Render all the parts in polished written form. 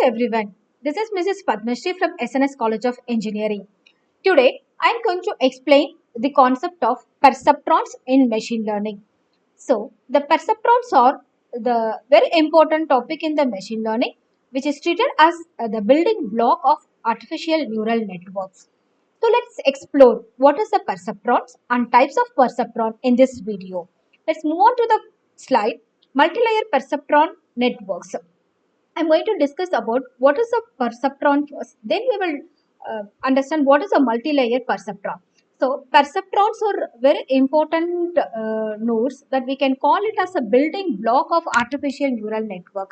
everyone. This is Mrs. Padmashri from SNS College of Engineering. Today, I am going to explain the concept of perceptrons in machine learning. So, the perceptrons are the very important topic in the machine learning, which is treated as the building block of artificial neural networks. So, let's explore what is the perceptrons and types of perceptron in this video. Let's move on to the slide, multi-layer perceptron networks. I'm going to discuss about what is a perceptron first. Then we will understand what is a multi-layer perceptron. So perceptrons are very important nodes that we can call it as a building block of artificial neural network.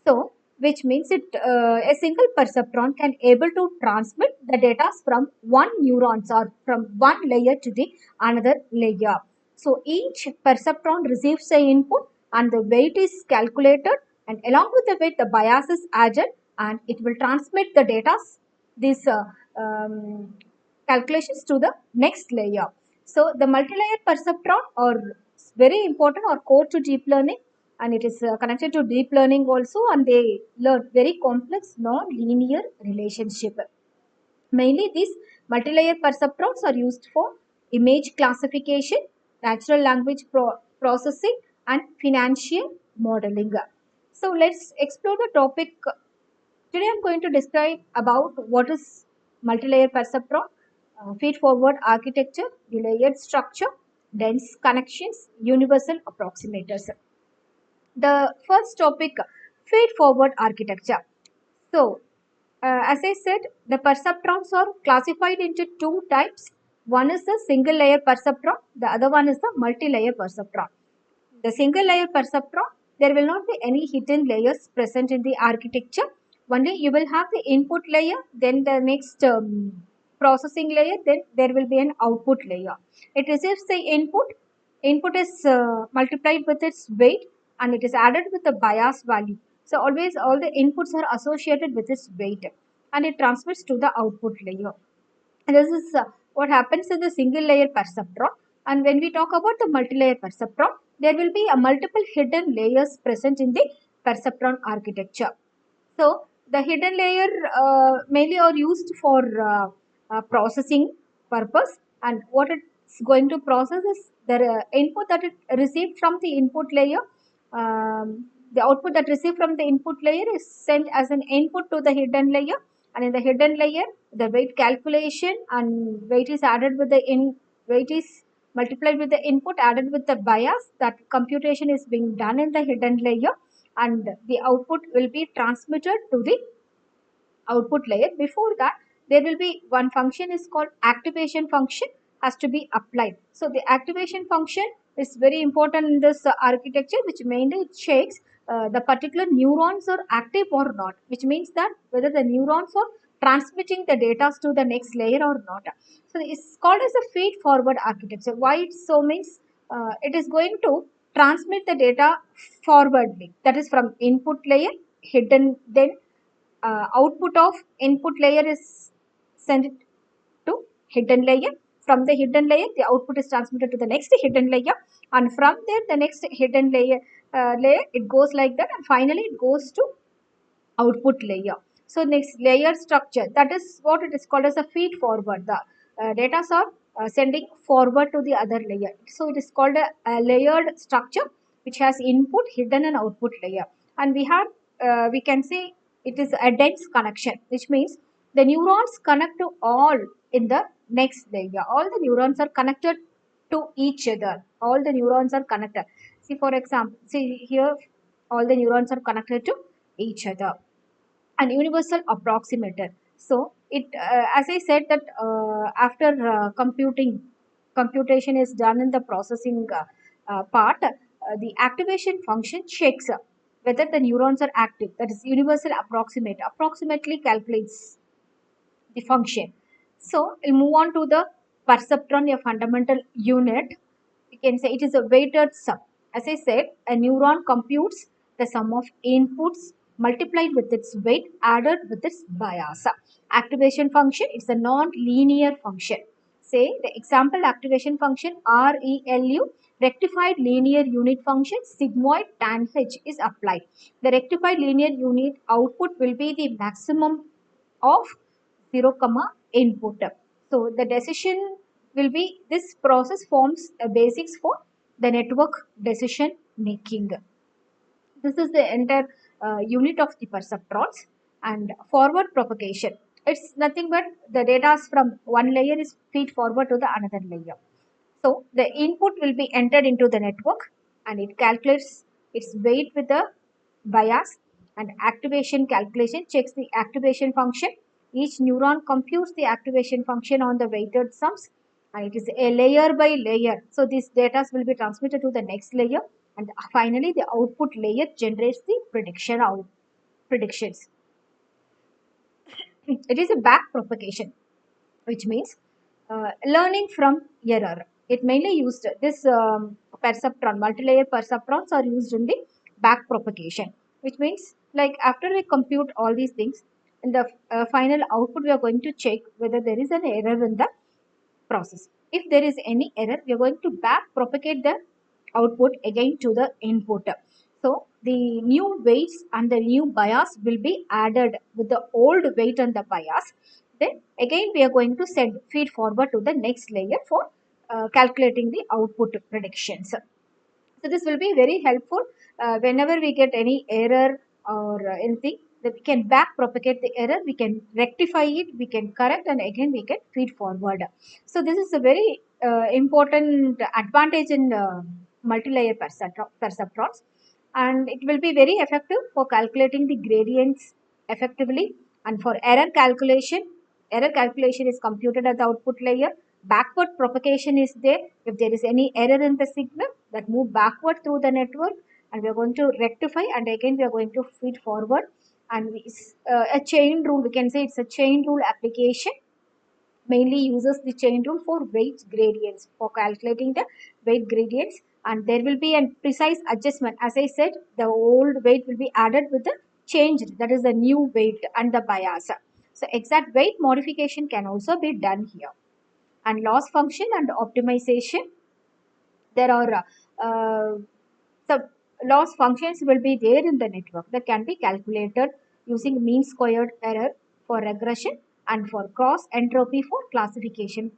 So which means a single perceptron can able to transmit the data from one neurons or from one layer to the another layer. So each perceptron receives the input and the weight is calculated, and along with the weight the bias is added and it will transmit the data, these calculations to the next layer. So the multi-layer perceptron are very important or core to deep learning, and it is connected to deep learning also, and they learn very complex non-linear relationship. Mainly these multi-layer perceptrons are used for image classification, natural language processing and financial modeling. So let's explore the topic. Today I'm going to describe about what is multi-layer perceptron, feed-forward architecture, layered structure, dense connections, universal approximators. The first topic, feed-forward architecture. So, as I said, the perceptrons are classified into two types. One is the single layer perceptron, the other one is the multi-layer perceptron. The single layer perceptron, there will not be any hidden layers present in the architecture. Only you will have the input layer, then the next processing layer, then there will be an output layer. It receives the input is multiplied with its weight and it is added with the bias value. So always all the inputs are associated with its weight and it transmits to the output layer. And this is what happens in the single layer perceptron. And when we talk about the multi-layer perceptron, there will be a multiple hidden layers present in the perceptron architecture. So the hidden layer mainly are used for processing purpose, and what it's going to process is the input that it received from the input layer. The output that received from the input layer is sent as an input to the hidden layer, and in the hidden layer the weight calculation and weight is added with the weight is multiplied with the input added with the bias. That computation is being done in the hidden layer and the output will be transmitted to the output layer. Before that, there will be one function is called activation function has to be applied. So the activation function is very important in this architecture, which mainly checks the particular neurons are active or not, which means that whether the neurons are transmitting the data to the next layer or not. So it's called as a feed forward architecture. Why it so means it is going to transmit the data forwardly, that is from input layer hidden, then output of input layer is sent to hidden layer. From the hidden layer, the output is transmitted to the next hidden layer, and from there, the next hidden layer, it goes like that, and finally it goes to output layer. So next layer structure, that is what it is called as a feed forward. The data are sending forward to the other layer. So it is called a layered structure which has input, hidden and output layer. And we can say it is a dense connection, which means the neurons connect to all in the next layer. All the neurons are connected to each other. All the neurons are connected. See, for example, see here, all the neurons are connected to each other. An universal approximator. So it, as I said, that after computation is done in the processing part, the activation function checks whether the neurons are active. That is universal approximator. Approximately calculates the function. So we'll move on to the perceptron, a fundamental unit. You can say it is a weighted sum. As I said, a neuron computes the sum of inputs multiplied with its weight added with its bias. Activation function is a non-linear function. Say the example activation function ReLU rectified linear unit function sigmoid tan h is applied. The rectified linear unit output will be the maximum of 0 comma input. So the decision will be, this process forms a basics for the network decision making. This is the entire unit of the perceptrons. And forward propagation, it's nothing but the data from one layer is feed forward to the another layer. So the input will be entered into the network and it calculates its weight with the bias, and activation calculation checks the activation function. Each neuron computes the activation function on the weighted sums, and it is a layer by layer. So these data will be transmitted to the next layer, and finally the output layer generates the predictions. It is a back propagation, which means learning from error. It mainly used this perceptron, multilayer perceptrons are used in the back propagation, which means like after we compute all these things, in the final output we are going to check whether there is an error in the process. If there is any error, we are going to back propagate the output again to the input. So the new weights and the new bias will be added with the old weight and the bias. Then again we are going to send feed forward to the next layer for calculating the output predictions. So this will be very helpful whenever we get any error or anything, that we can back propagate the error, we can rectify it, we can correct, and again we can feed forward. So this is a very important advantage in multi-layer perceptrons, and it will be very effective for calculating the gradients effectively. And for error calculation is computed at the output layer. Backward propagation is there. If there is any error in the signal, that move backward through the network, and we are going to rectify, and again we are going to feed forward. And it's a chain rule, we can say it's a chain rule application, mainly uses the chain rule for weight gradients, for calculating the weight gradients. And there will be a precise adjustment. As I said, the old weight will be added with the changed, that is the new weight and the bias. So exact weight modification can also be done here. And loss function and optimization, there are some loss functions will be there in the network that can be calculated using mean squared error for regression, and for cross entropy for classification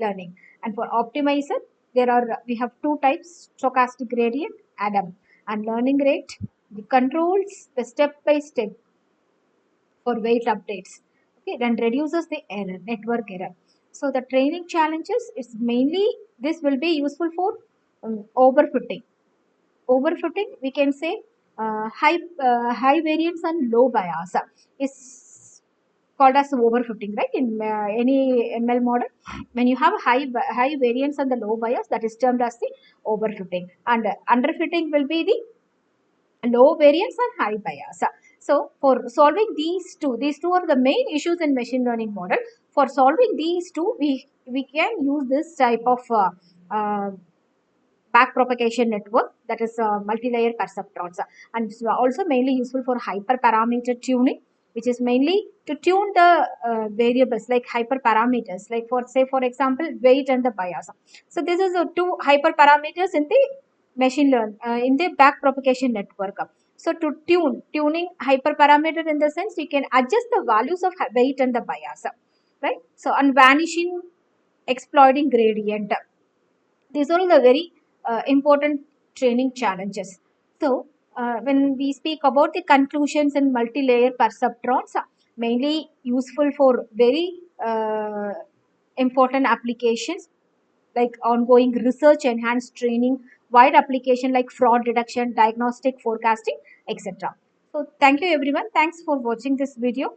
learning. And for optimizer, there are, we have two types: stochastic gradient, Adam, and learning rate. The controls the step by step for weight updates. Okay, then reduces the error, network error. So the training challenges is mainly, this will be useful for overfitting. Overfitting, we can say high variance and low bias is called as overfitting, right? In any ML model, when you have high variance and the low bias, that is termed as the overfitting, and underfitting will be the low variance and high bias. So for solving these two are the main issues in machine learning model. For solving these two, we can use this type of back propagation network, that is multi-layer perceptrons, and it's also mainly useful for hyperparameter tuning, which is mainly to tune the variables like hyperparameters, like for example weight and the bias. So this is two hyperparameters in the machine learn in the back propagation network. So to tuning hyperparameter, in the sense you can adjust the values of weight and the bias, right? So and vanishing, exploiting gradient, these are all the very important training challenges. So when we speak about the conclusions in multi-layer perceptrons, mainly useful for very important applications like ongoing research, enhanced training, wide application like fraud detection, diagnostic, forecasting, etc. So thank you everyone. Thanks for watching this video.